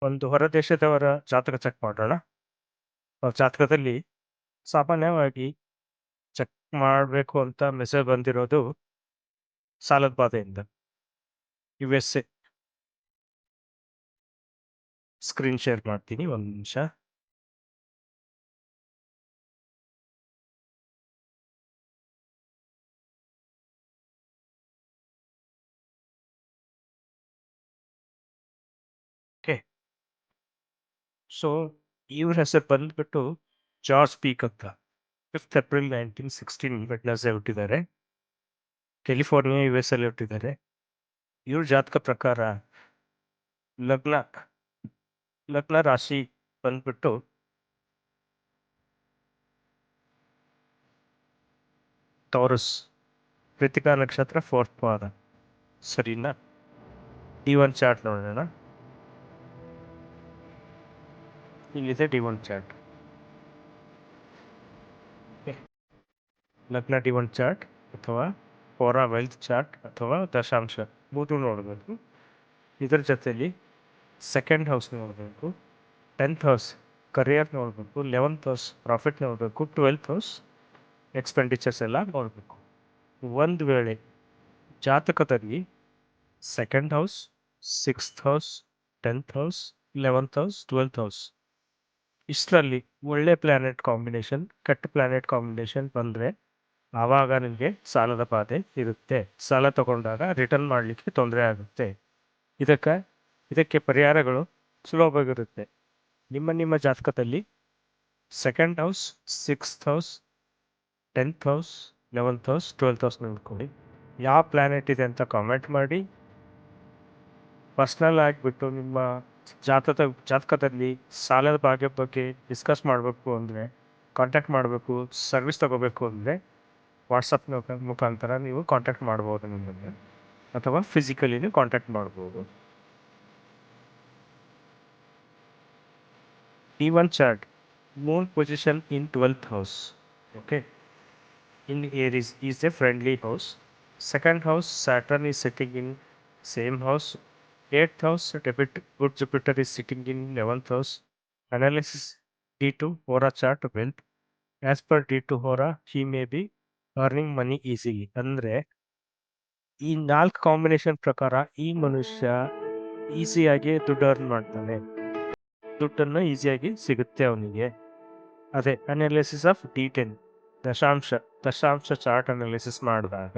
ಒಂದು ಹೊರ ದೇಶದವರ ಜಾತಕ ಚೆಕ್ ಮಾಡೋಣ. ಅವ್ರ ಜಾತಕದಲ್ಲಿ ಸಾಮಾನ್ಯವಾಗಿ ಚೆಕ್ ಮಾಡಬೇಕು ಅಂತ ಮೆಸೇಜ್ ಬಂದಿರೋದು ಸಾಲದ ಬಾಧೆಯಿಂದ. USA ಸ್ಕ್ರೀನ್ ಶೇರ್ ಮಾಡ್ತೀನಿ, ಒಂದು ನಿಮಿಷ. ಓಕೆ, ಸೊ ಇವ್ರ ಹೆಸರು ಬಂದ್ಬಿಟ್ಟು ಜಾರ್ಜ್ ಪೀಕ್ ಅಂತ. 5th ಏಪ್ರಿಲ್ 1916 ವೆಡ್ನೆಸ್ಡೇ ಹುಟ್ಟಿದ್ದಾರೆ. ಕ್ಯಾಲಿಫೋರ್ನಿಯಾ US ಅಲ್ಲಿ ಹುಟ್ಟಿದ್ದಾರೆ. ಇವ್ರ ಜಾತಕ ಪ್ರಕಾರ ಲಗ್ನ ರಾಶಿ ಬಂದ್ಬಿಟ್ಟು ಟೌರಸ್, ಕೃತಿಕಾ ನಕ್ಷತ್ರ 4th ಪಾದ. ಸರಿನಾ? D1 ಚಾರ್ಟ್ ನೋಡೋಣ. ಇಲ್ಲಿದೆ D1 ಚಾರ್ಟ್. ಲಗ್ನ D1 ಚಾರ್ಟ್ ಅಥವಾ ಫೋರಾ ವೆಲ್ತ್ ಚಾರ್ಟ್ ಅಥವಾ ದಶಾಂಶ ಮೂರು ನೋಡಬೇಕು. ಇದರ ಜೊತೆಲಿ 2nd ಹೌಸ್ ನೋಡಬೇಕು, 10th ಹೌಸ್ ಕರಿಯರ್ ನೋಡಬೇಕು, 11th ಹೌಸ್ ಪ್ರಾಫಿಟ್ ನೋಡಬೇಕು, 12th ಹೌಸ್ ಎಕ್ಸ್ಪೆಂಡಿಚರ್ಸ್ ಎಲ್ಲ ನೋಡಬೇಕು. ಒಂದು ವೇಳೆ ಜಾತಕದಲ್ಲಿ 2nd house, 6th house, 10th house, 11th house, 12th house ಇಷ್ಟರಲ್ಲಿ ಒಳ್ಳೆ ಪ್ಲಾನೆಟ್ ಕಾಂಬಿನೇಷನ್, ಕೆಟ್ಟ ಪ್ಲಾನೆಟ್ ಕಾಂಬಿನೇಷನ್ ಬಂದರೆ ಆವಾಗ ನಿಮಗೆ ಸಾಲದ ಬಾಧೆ ಇರುತ್ತೆ. ಸಾಲ ತಗೊಂಡಾಗ ರಿಟರ್ನ್ ಮಾಡಲಿಕ್ಕೆ ತೊಂದರೆ ಆಗುತ್ತೆ. ಇದಕ್ಕೆ ಪರಿಹಾರಗಳು ಸುಲಭವಾಗಿರುತ್ತೆ. ನಿಮ್ಮ ಜಾತಕದಲ್ಲಿ 2nd house, 6th house, 10th house, 11th house, 12th house ನೋಡ್ಕೊಳ್ಳಿ. ಯಾವ ಪ್ಲಾನೆಟ್ ಇದೆ ಅಂತ ಕಾಮೆಂಟ್ ಮಾಡಿ. ಪರ್ಸ್ನಲ್ ಆಗಿಬಿಟ್ಟು ನಿಮ್ಮ ಜಾತಕದಲ್ಲಿ ಸಾಲದ ಬಗ್ಗೆ ಡಿಸ್ಕಸ್ ಮಾಡಬೇಕು ಅಂದರೆ, ಕಾಂಟ್ಯಾಕ್ಟ್ ಮಾಡಬೇಕು, ಸರ್ವಿಸ್ ತಗೋಬೇಕು ಅಂದರೆ ವಾಟ್ಸಪ್ ಮುಖಾಂತರ ನೀವು ಕಾಂಟ್ಯಾಕ್ಟ್ ಮಾಡ್ಬೋದು ನಿಮ್ಮನ್ನು, ಅಥವಾ ಫಿಸಿಕಲಿನೂ ಕಾಂಟ್ಯಾಕ್ಟ್ ಮಾಡ್ಬೋದು. D1 chart, moon position in 12th house. Okay, in Aries is a friendly house. 2nd house, Saturn is sitting in same house. 8th house, good Jupiter is sitting in 11th house. Analysis D2 Hora chart wealth. As per D2 Hora, he may be earning money easily. ಅಂದರೆ ಈ 4 combination ಪ್ರಕಾರ ಈ ಮನುಷ್ಯ ಈಸಿಯಾಗಿ ದುಡ್ಡು earn ಮಾಡ್ತಾನೆ, ದುಡ್ಡನ್ನು ಈಸಿಯಾಗಿ ಸಿಗುತ್ತೆ ಅವನಿಗೆ. ಅದೇ ಅನಾಲಿಸಿಸ್ ಆಫ್ D10 ದಶಾಂಶ ಚಾರ್ಟ್ ಅನಾಲಿಸಿಸ್ ಮಾಡಿದಾಗ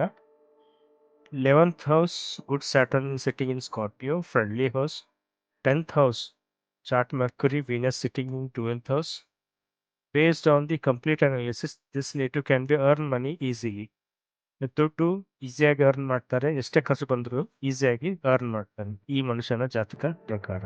11th house good Saturn sitting in Scorpio, friendly house. 10th house chart Mercury, Venus sitting in 12th house. Based on the complete analysis, this native can be earn money easily. ದುಡ್ಡು ಈಸಿಯಾಗಿ earn ಮಾಡ್ತಾರೆ, ಎಷ್ಟೇ ಖರ್ಚು ಬಂದರೂ ಈಸಿಯಾಗಿ earn ಮಾಡ್ತಾನೆ ಈ ಮನುಷ್ಯನ ಜಾತಕ ಪ್ರಕಾರ.